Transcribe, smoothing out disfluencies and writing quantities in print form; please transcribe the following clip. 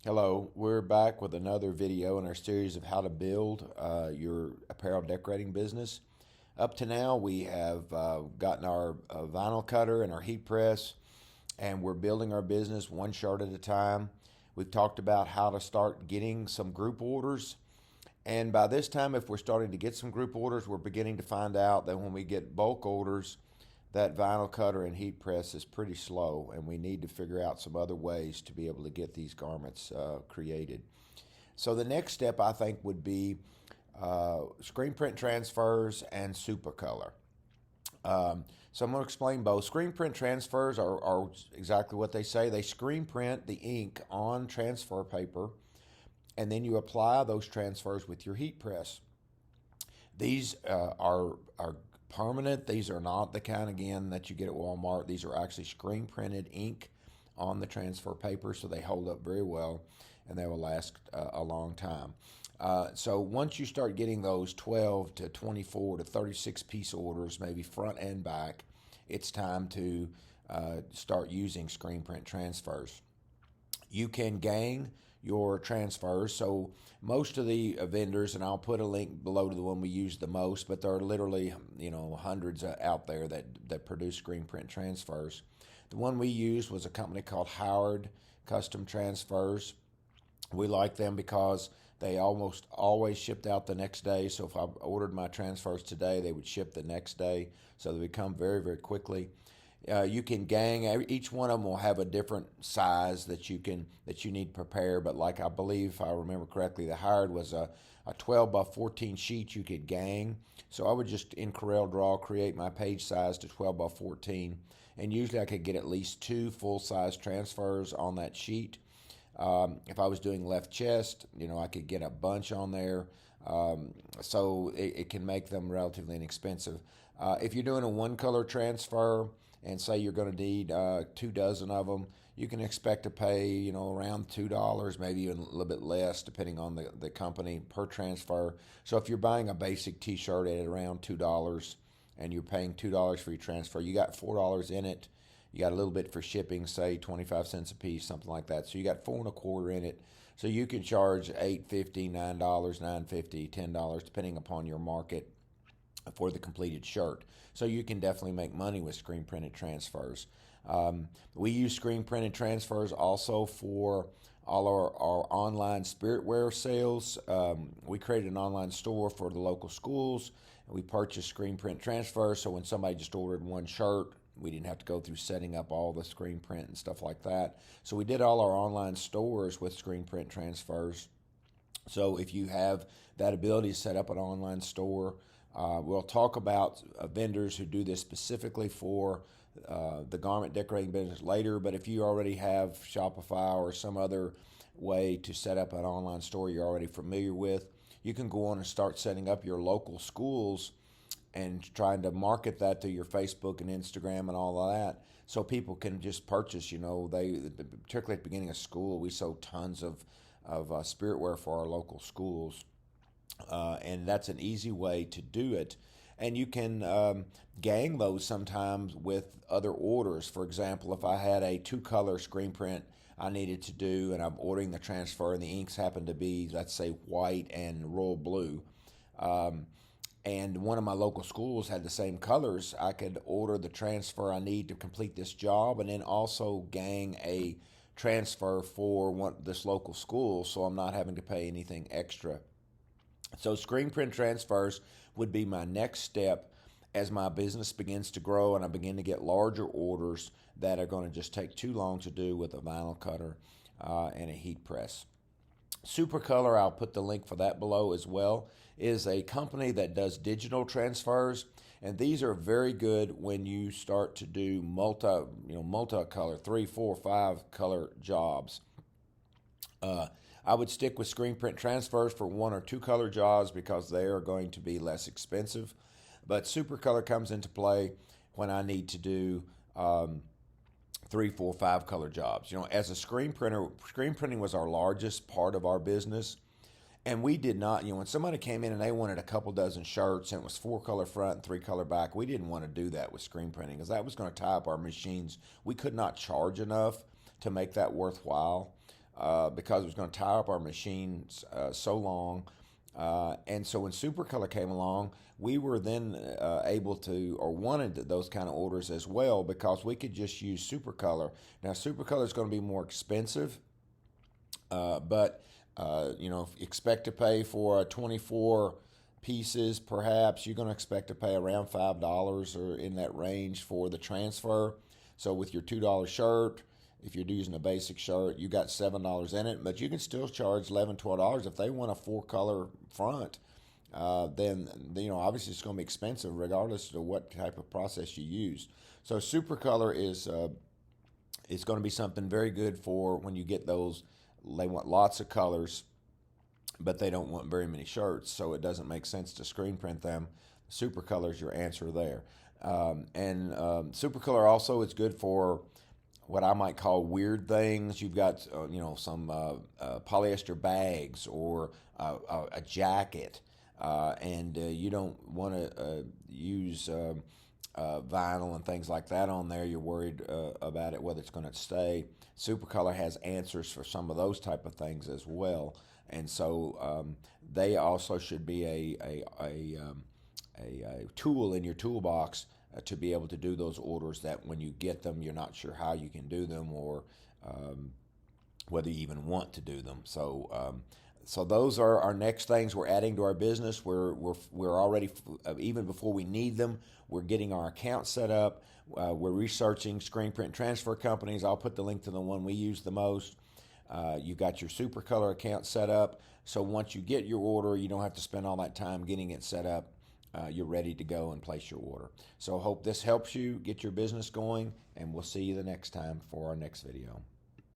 Hello, we're back with another video in our series of how to build your apparel decorating business. Up to now, we have gotten our vinyl cutter and our heat press, and we're building our business one shirt at a time. We've talked about how to start getting some group orders. And by this time, if we're starting to get some group orders, we're beginning to find out that when we get bulk orders, that vinyl cutter and heat press is pretty slow, and we need to figure out some other ways to be able to get these garments created. So the next step, I think, would be screen print transfers and supacolor. So I'm going to explain both. Screen print transfers are exactly what they say. They screen print the ink on transfer paper, and then you apply those transfers with your heat press. These are permanent. These are not the kind, again, that you get at Walmart. These are actually screen printed ink on the transfer paper, so they hold up very well and they will last a long time. So once you start getting those 12 to 24 to 36 piece orders, maybe front and back, it's time to start using screen print transfers. You can gang your transfers. So most of the vendors, and I'll put a link below to the one we use the most, but there are literally hundreds out there that produce screen print transfers. The one we used was a company called Howard Custom Transfers. We like them because they almost always shipped out the next day. So if I ordered my transfers today, they would ship the next day. So they come very, very quickly. You can gang. Each one of them will have a different size that you need to prepare. But like I believe, if I remember correctly, the Howard was a 12 by 14 sheet you could gang. So I would just in CorelDRAW create my page size to 12 by 14, and usually I could get at least 2 full size transfers on that sheet. If I was doing left chest, I could get a bunch on there. So it can make them relatively inexpensive. If you're doing a one color transfer, and say you're going to need 2 dozen of them, you can expect to pay around $2, maybe even a little bit less depending on the company per transfer. So if you're buying a basic t-shirt at around $2 and you're paying $2 for your transfer, you got $4 in it. You got a little bit for shipping, say 25 cents a piece, something like that. So you got 4 1/4 in it. So you can charge $8.50, $9, $9.50, $10 depending upon your market for the completed shirt. So you can definitely make money with screen printed transfers. We use screen printed transfers also for all our online spirit wear sales. We created an online store for the local schools, and we purchased screen print transfers, so when somebody just ordered one shirt, we didn't have to go through setting up all the screen print and stuff like that. So we did all our online stores with screen print transfers. So if you have that ability to set up an online store, we'll talk about vendors who do this specifically for the garment decorating business later, but if you already have Shopify or some other way to set up an online store you're already familiar with, you can go on and start setting up your local schools and trying to market that to your Facebook and Instagram and all of that, so people can just purchase. Particularly at the beginning of school, we sold tons of spirit wear for our local schools. And that's an easy way to do it. And you can gang those sometimes with other orders. For example, if I had a 2-color screen print I needed to do, and I'm ordering the transfer, and the inks happen to be, let's say, white and royal blue, and one of my local schools had the same colors, I could order the transfer I need to complete this job, and then also gang a transfer for this local school, so I'm not having to pay anything extra. So screen print transfers would be my next step as my business begins to grow and I begin to get larger orders that are going to just take too long to do with a vinyl cutter and a heat press. Supacolor, I'll put the link for that below as well, is a company that does digital transfers, and these are very good when you start to do multi-color, 3, 4, 5 color jobs. I would stick with screen print transfers for 1 or 2 color jobs because they are going to be less expensive. But Supacolor comes into play when I need to do 3, 4, 5 color jobs. As a screen printer, screen printing was our largest part of our business. And we did not, when somebody came in and they wanted a couple dozen shirts and it was 4 color front and 3 color back, we didn't want to do that with screen printing because that was going to tie up our machines. We could not charge enough to make that worthwhile. because it was going to tie up our machines so long. And so when Supercolor came along, we were then able to, or wanted those kind of orders as well, because we could just use Supercolor. Now, Supercolor is going to be more expensive, but expect to pay for 24 pieces. Perhaps you're going to expect to pay around $5 or in that range for the transfer. So with your $2 shirt, if you're using a basic shirt, you got $7 in it, but you can still charge $11, $12 if they want a 4-color front. Then obviously it's going to be expensive regardless of what type of process you use. So Supercolor is it's going to be something very good for when you get those. They want lots of colors, but they don't want very many shirts, so it doesn't make sense to screen print them. Supercolor is your answer there. Supercolor also is good for what I might call weird things. You've got some polyester bags or a jacket, and you don't want to use vinyl and things like that on there. You're worried about it, whether it's going to stay. Supercolor has answers for some of those type of things as well, and so they also should be a tool in your toolbox to be able to do those orders that when you get them, you're not sure how you can do them, or whether you even want to do them. So those are our next things we're adding to our business. We're already, even before we need them, we're getting our account set up. We're researching screen print transfer companies. I'll put the link to the one we use the most. You got your Supercolor account set up. So once you get your order, you don't have to spend all that time getting it set up. You're ready to go and place your order. So I hope this helps you get your business going, and we'll see you the next time for our next video.